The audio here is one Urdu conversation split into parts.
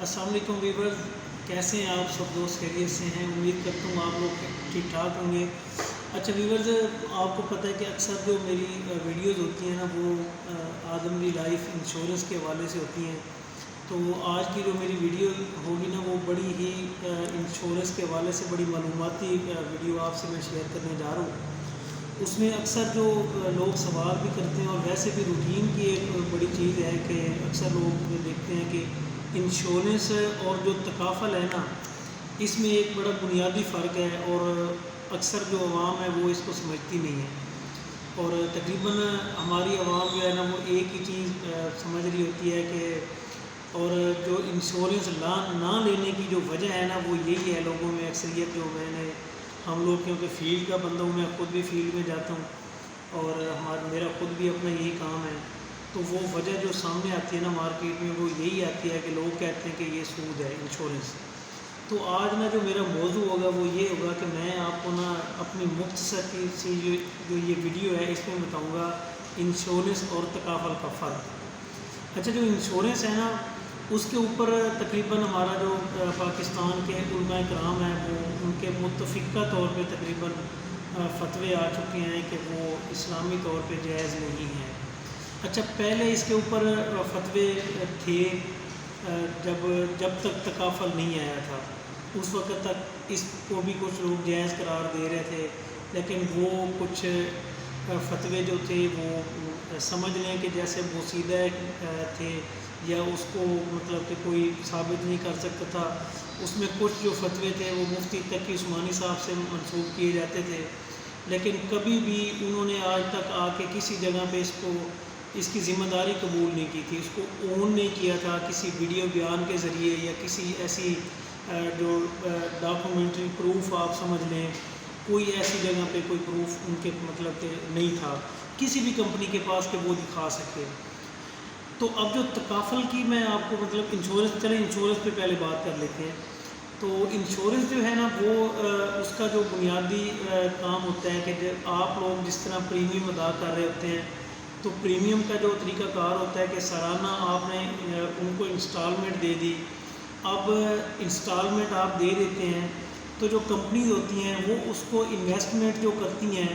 السلام علیکم ویورز، کیسے ہیں آپ سب؟ دوست خیریت سے ہیں؟ امید کرتا ہوں آپ لوگ ٹھیک ٹھاک ہوں گے۔ اچھا ویورز، آپ کو پتہ ہے کہ اکثر جو میری ویڈیوز ہوتی ہیں نا وہ آدم لی لائف انشورنس کے حوالے سے ہوتی ہیں۔ تو آج کی جو میری ویڈیو ہوگی نا وہ بڑی ہی انشورنس کے حوالے سے بڑی معلوماتی ویڈیو آپ سے میں شیئر کرنے جا رہا ہوں۔ اس میں اکثر جو لوگ سوال بھی کرتے ہیں اور ویسے بھی روٹین کی ایک بڑی چیز ہے کہ اکثر لوگ دیکھتے ہیں کہ انشورنس اور جو تکافل ہے نا اس میں ایک بڑا بنیادی فرق ہے، اور اکثر جو عوام ہے وہ اس کو سمجھتی نہیں ہے، اور تقریباً ہماری عوام جو ہے نا وہ ایک ہی چیز سمجھ رہی ہوتی ہے کہ اور جو انشورنس نہ لینے کی جو وجہ ہے نا وہ یہی ہے لوگوں میں اکثریت جو ہم لوگ کیونکہ فیلڈ کا بندہ ہوں، میں خود بھی فیلڈ میں جاتا ہوں اور میرا خود بھی اپنا یہی کام ہے، تو وہ وجہ جو سامنے آتی ہے نا مارکیٹ میں وہ یہی آتی ہے کہ لوگ کہتے ہیں کہ یہ سود ہے انشورنس۔ تو آج نا جو میرا موضوع ہوگا وہ یہ ہوگا کہ میں آپ کو نا اپنی مختصر سی جو یہ ویڈیو ہے اس میں بتاؤں گا انشورنس اور تکافل کا فرق۔ اچھا، جو انشورنس ہے نا اس کے اوپر تقریباً ہمارا جو پاکستان کے علماء کرام ہیں وہ ان کے متفقہ طور پہ تقریباً فتوے آ چکے ہیں کہ وہ اسلامی طور پہ جائز نہیں ہیں۔ اچھا، پہلے اس کے اوپر فتوے تھے جب تک تکافل نہیں آیا تھا، اس وقت تک اس کو بھی کچھ لوگ جائز قرار دے رہے تھے، لیکن وہ کچھ فتوے جو تھے وہ سمجھ لیں کہ جیسے بوسیدہ تھے یا اس کو مطلب کہ کوئی ثابت نہیں کر سکتا تھا۔ اس میں کچھ جو فتوے تھے وہ مفتی تقی عثمانی صاحب سے منسوب کیے جاتے تھے، لیکن کبھی بھی انہوں نے آج تک آ کے کسی جگہ پہ اس کی ذمہ داری قبول نہیں کی تھی، اس کو اون نہیں کیا تھا کسی ویڈیو بیان کے ذریعے یا کسی ایسی جو ڈاکومنٹری پروف آپ سمجھ لیں، کوئی ایسی جگہ پہ کوئی پروف ان کے مطلب کہ نہیں تھا کسی بھی کمپنی کے پاس کہ وہ دکھا سکے۔ تو اب جو تکافل کی میں آپ کو مطلب انشورنس پہ پہلے بات کر لیتے ہیں۔ تو انشورنس جو ہے نا وہ اس کا جو بنیادی کام ہوتا ہے کہ جب آپ لوگ جس طرح پریمیم ادا کر رہے ہوتے ہیں تو پریمیم کا جو طریقہ کار ہوتا ہے کہ سالانہ آپ نے ان کو انسٹالمنٹ دے دی۔ اب انسٹالمنٹ آپ دے دیتے ہیں تو جو کمپنیز ہوتی ہیں وہ اس کو انویسٹمنٹ جو کرتی ہیں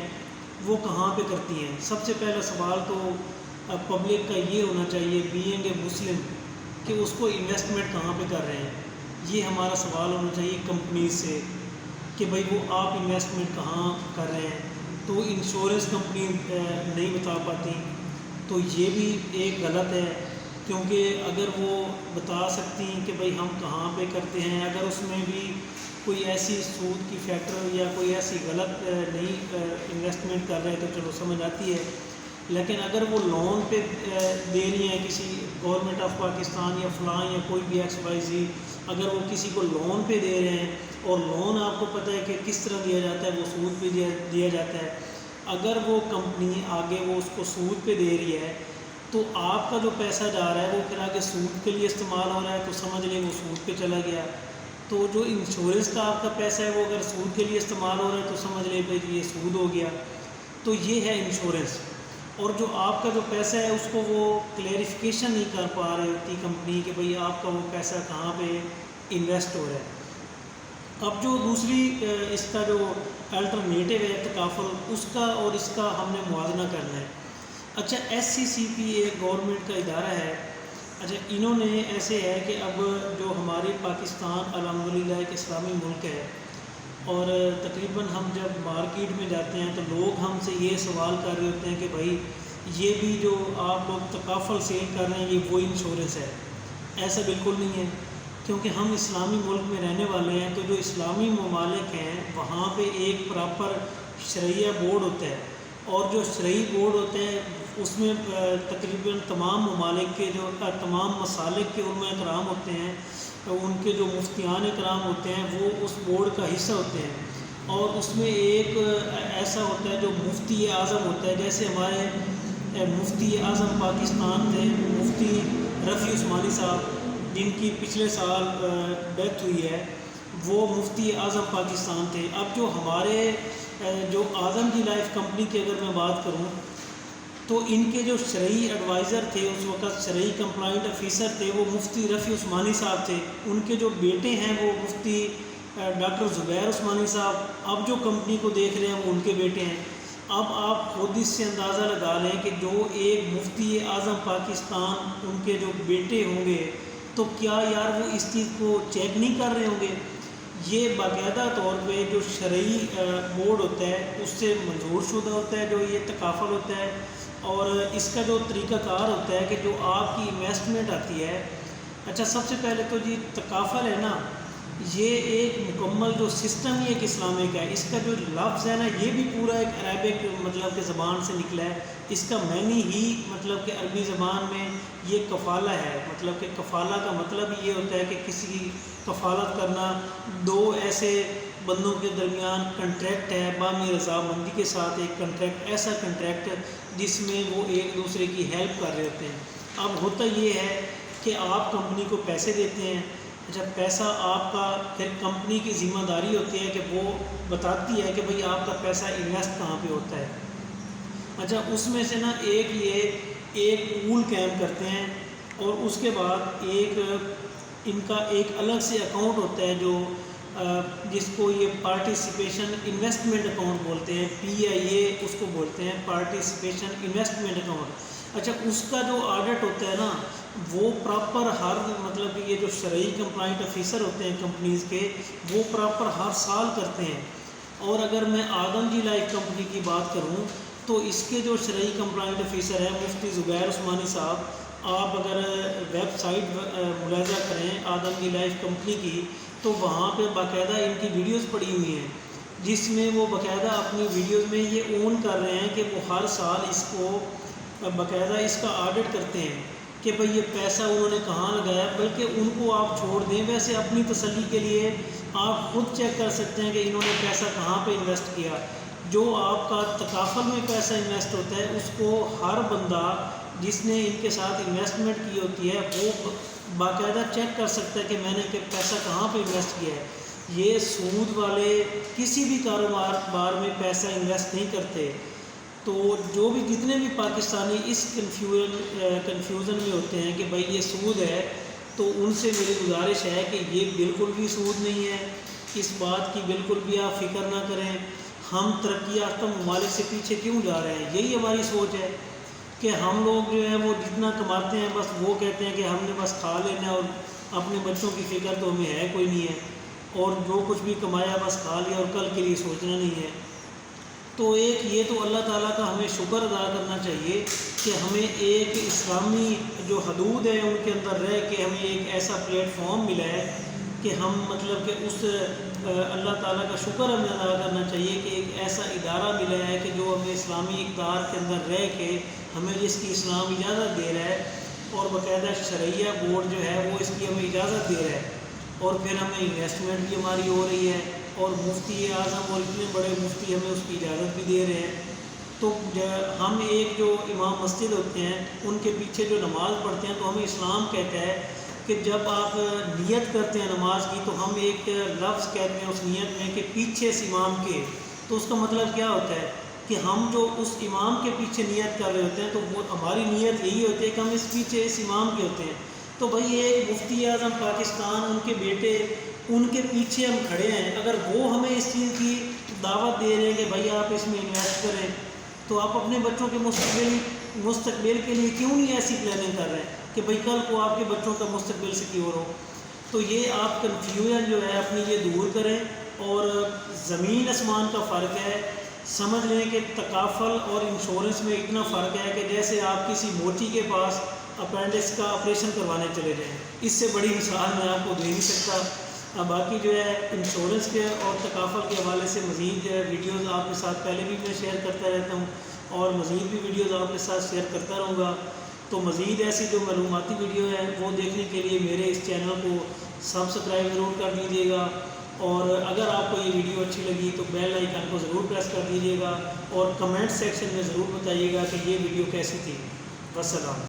وہ کہاں پہ کرتی ہیں؟ سب سے پہلا سوال تو پبلک کا یہ ہونا چاہیے بینگ اے مسلم کہ اس کو انویسٹمنٹ کہاں پہ کر رہے ہیں، یہ ہمارا سوال ہونا چاہیے کمپنیز سے کہ بھائی وہ آپ انویسٹمنٹ کہاں کر رہے ہیں۔ تو انشورنس کمپنی نہیں بتا پاتی، تو یہ بھی ایک غلط ہے، کیونکہ اگر وہ بتا سکتی ہیں کہ بھائی ہم کہاں پہ کرتے ہیں، اگر اس میں بھی کوئی ایسی سود کی فیکٹر یا کوئی ایسی غلط نہیں انویسٹمنٹ کر رہے تو چلو سمجھ آتی ہے، لیکن اگر وہ لون پہ دے رہی ہیں کسی گورنمنٹ آف پاکستان یا فلاں یا کوئی بھی ایکس وائی زی، اگر وہ کسی کو لون پہ دے رہے ہیں اور لون آپ کو پتہ ہے کہ کس طرح دیا جاتا ہے، وہ سود پہ دیا جاتا ہے، اگر وہ کمپنی آگے وہ اس کو سود پہ دے رہی ہے تو آپ کا جو پیسہ جا رہا ہے وہ پھر آگے سود کے لیے استعمال ہو رہا ہے، تو سمجھ لیں وہ سود پہ چلا گیا۔ تو جو انشورنس کا آپ کا پیسہ ہے وہ اگر سود کے لیے استعمال ہو رہا ہے تو سمجھ لیں بھائی یہ سود ہو گیا۔ تو یہ ہے انشورنس، اور جو آپ کا جو پیسہ ہے اس کو وہ کلیریفیکیشن نہیں کر پا رہی ہوتی کمپنی کہ بھئی آپ کا وہ پیسہ کہاں پہ انویسٹ ہو رہا ہے۔ اب جو دوسری اس کا جو الٹرنیٹو ہے تکافل، اس کا اور اس کا ہم نے موازنہ کرنا ہے۔ اچھا، SCCP ایک گورنمنٹ کا ادارہ ہے۔ اچھا، انہوں نے ایسے ہے کہ اب جو ہمارے پاکستان الحمدللہ ایک اسلامی ملک ہے، اور تقریباً ہم جب مارکیٹ میں جاتے ہیں تو لوگ ہم سے یہ سوال کر رہے ہوتے ہیں کہ بھائی یہ بھی جو آپ لوگ تکافل سیل کر رہے ہیں یہ وہ انشورنس ہے؟ ایسا بالکل نہیں ہے، کیونکہ ہم اسلامی ملک میں رہنے والے ہیں، تو جو اسلامی ممالک ہیں وہاں پہ ایک پراپر شرعیہ بورڈ ہوتا ہے، اور جو شرعی بورڈ ہوتے ہیں اس میں تقریباً تمام ممالک کے جو تمام مسالک کے علماء کرام ہوتے ہیں، ان کے جو مفتیان کرام ہوتے ہیں وہ اس بورڈ کا حصہ ہوتے ہیں، اور اس میں ایک ایسا ہوتا ہے جو مفتی اعظم ہوتا ہے، جیسے ہمارے مفتی اعظم پاکستان تھے مفتی رفیع عثمانی صاحب، جن کی پچھلے سال ڈیتھ ہوئی ہے، وہ مفتی اعظم پاکستان تھے۔ اب جو ہمارے جو اعظم کی لائف کمپنی کی اگر میں بات کروں تو ان کے جو شرعی ایڈوائزر تھے اس وقت، شرعی کمپلائنٹ آفیسر تھے، وہ مفتی رفیع عثمانی صاحب تھے. ان کے جو بیٹے ہیں وہ مفتی ڈاکٹر زبیر عثمانی صاحب، اب جو کمپنی کو دیکھ رہے ہیں وہ ان کے بیٹے ہیں. اب آپ خود اس سے اندازہ لگا لیں کہ جو ایک مفتی اعظم پاکستان ان کے جو بیٹے ہوں گے تو کیا یار وہ اس چیز کو چیک نہیں کر رہے ہوں گے؟ یہ باقاعدہ طور پہ جو شرعی بورڈ ہوتا ہے اس سے منظور شدہ ہوتا ہے جو یہ تکافل ہوتا ہے، اور اس کا جو طریقہ کار ہوتا ہے کہ جو آپ کی انویسٹمنٹ آتی ہے. اچھا، سب سے پہلے تو جی تکافل ہے نا، یہ ایک مکمل جو سسٹم ہی ایک اسلامک ہے. اس کا جو لفظ ہے نا یہ بھی پورا ایک عربک مطلب کہ زبان سے نکلا ہے. اس کا معنی ہی مطلب کہ عربی زبان میں یہ کفالہ ہے. مطلب کہ کفالہ کا مطلب یہ ہوتا ہے کہ کسی کی کفالت کرنا، دو ایسے بندوں کے درمیان کنٹریکٹ ہے باہمی رضامندی کے ساتھ، ایک کنٹریکٹ، ایسا کنٹریکٹ جس میں وہ ایک دوسرے کی ہیلپ کر رہے ہوتے ہیں. اب ہوتا یہ ہے کہ آپ کمپنی کو پیسے دیتے ہیں. اچھا، پیسہ آپ کا، پھر کمپنی کی ذمہ داری ہوتی ہے کہ وہ بتاتی ہے کہ بھئی آپ کا پیسہ انویسٹ کہاں پہ ہوتا ہے. اچھا، اس میں سے نا ایک پول قائم کرتے ہیں، اور اس کے بعد ان کا ایک الگ سے اکاؤنٹ ہوتا ہے جو جس کو یہ پارٹیسپیشن انویسٹمنٹ اکاؤنٹ بولتے ہیں، PIA اس کو بولتے ہیں، پارٹیسپیشن انویسٹمنٹ اکاؤنٹ. اچھا، اس کا جو آڈٹ ہوتا ہے نا وہ پراپر ہر مطلب کہ یہ جو شرعی کمپلائنٹ آفیسر ہوتے ہیں کمپنیز کے، وہ پراپر ہر سال کرتے ہیں. اور اگر میں آدم جی لائف کمپنی کی بات کروں تو اس کے جو شرعی کمپلائنٹ آفیسر ہیں مفتی زبیر عثمانی صاحب، آپ اگر ویب سائٹ ملاحظہ کریں آدم جی لائف کمپنی کی تو وہاں پہ باقاعدہ ان کی ویڈیوز پڑی ہوئی ہیں، جس میں وہ باقاعدہ اپنی ویڈیوز میں یہ اون کر رہے ہیں کہ وہ ہر سال اس کو باقاعدہ اس کا آڈٹ کرتے ہیں کہ بھئی یہ پیسہ انہوں نے کہاں لگایا. بلکہ ان کو آپ چھوڑ دیں، ویسے اپنی تسلی کے لیے آپ خود چیک کر سکتے ہیں کہ انہوں نے پیسہ کہاں پہ انویسٹ کیا. جو آپ کا تکافل میں پیسہ انویسٹ ہوتا ہے اس کو ہر بندہ جس نے ان کے ساتھ انویسٹمنٹ کی ہوتی ہے وہ باقاعدہ چیک کر سکتا ہے کہ میں نے پیسہ کہاں پہ انویسٹ کیا ہے. یہ سود والے کسی بھی کاروبار میں پیسہ انویسٹ نہیں کرتے. تو جو بھی جتنے بھی پاکستانی اس کنفیوژن میں ہوتے ہیں کہ بھائی یہ سود ہے، تو ان سے میری گزارش ہے کہ یہ بالکل بھی سود نہیں ہے. اس بات کی بالکل بھی آپ فکر نہ کریں. ہم ترقی یافتہ ممالک سے پیچھے کیوں جا رہے ہیں؟ یہی ہماری سوچ ہے کہ ہم لوگ جو ہے وہ جتنا کماتے ہیں بس وہ کہتے ہیں کہ ہم نے بس کھا لینا ہے، اور اپنے بچوں کی فکر تو ہمیں ہے کوئی نہیں ہے، اور جو کچھ بھی کمایا بس کھا لیا اور کل کے لیے سوچنا نہیں ہے. تو یہ تو اللہ تعالیٰ کا ہمیں شکر ادا کرنا چاہیے کہ ہمیں ایک اسلامی جو حدود ہے ان کے اندر رہ کے ہمیں ایک ایسا پلیٹ فارم ملا ہے کہ ہم مطلب کہ اس اللہ تعالیٰ کا شکر ہمیں ادا کرنا چاہیے کہ ایک ایسا ادارہ ملا ہے کہ جو ہمیں اسلامی اقدار کے اندر رہ کے ہمیں جس کی اسلام اجازت دے رہا ہے، اور باقاعدہ شرعیہ بورڈ جو ہے وہ اس کی ہمیں اجازت دے رہا ہے، اور پھر ہمیں انویسٹمنٹ بھی ہماری ہو رہی ہے، اور مفتی اعظم اور اتنے بڑے مفتی ہمیں اس کی اجازت بھی دے رہے ہیں. تو ہم ایک جو امام مسجد ہوتے ہیں ان کے پیچھے جو نماز پڑھتے ہیں تو ہمیں اسلام کہتا ہے کہ جب آپ نیت کرتے ہیں نماز کی تو ہم ایک لفظ کہتے ہیں اس نیت میں کہ پیچھے اس امام کے. تو اس کا مطلب کیا ہوتا ہے کہ ہم جو اس امام کے پیچھے نیت کر رہے ہوتے ہیں تو وہ ہماری نیت یہی ہوتی ہے کہ ہم اس پیچھے اس امام کے ہوتے ہیں. تو بھائی ایک مفتی اعظم پاکستان، ان کے بیٹے، ان کے پیچھے ہم کھڑے ہیں. اگر وہ ہمیں اس چیز کی دعوت دے رہے ہیں کہ بھائی آپ اس میں انویسٹ کریں، تو آپ اپنے بچوں کے مستقبل کے لیے کیوں نہیں ایسی پلاننگ کر رہے ہیں کہ بھئی کل کو آپ کے بچوں کا مستقبل سیکیور ہو؟ تو یہ آپ کنفیوژن جو ہے اپنی یہ دور کریں، اور زمین آسمان کا فرق ہے. سمجھ لیں کہ تکافل اور انشورنس میں اتنا فرق ہے کہ جیسے آپ کسی موچی کے پاس اپینڈکس کا آپریشن کروانے چلے جائیں. اس سے بڑی مثال میں آپ کو دے نہیں سکتا. باقی جو ہے انشورنس کے اور تکافل کے حوالے سے مزید ویڈیوز آپ کے ساتھ پہلے بھی میں شیئر کرتا رہتا ہوں، اور مزید بھی ویڈیوز آپ کے ساتھ شیئر کرتا رہوں گا. تو مزید ایسی جو معلوماتی ویڈیو ہے وہ دیکھنے کے لیے میرے اس چینل کو سبسکرائب ضرور کر دیجیے گا، اور اگر آپ کو یہ ویڈیو اچھی لگی تو بیل آئیکن کو ضرور پریس کر دیجیے گا، اور کمنٹ سیکشن میں ضرور بتائیے گا کہ یہ ویڈیو کیسی تھی. والسلام.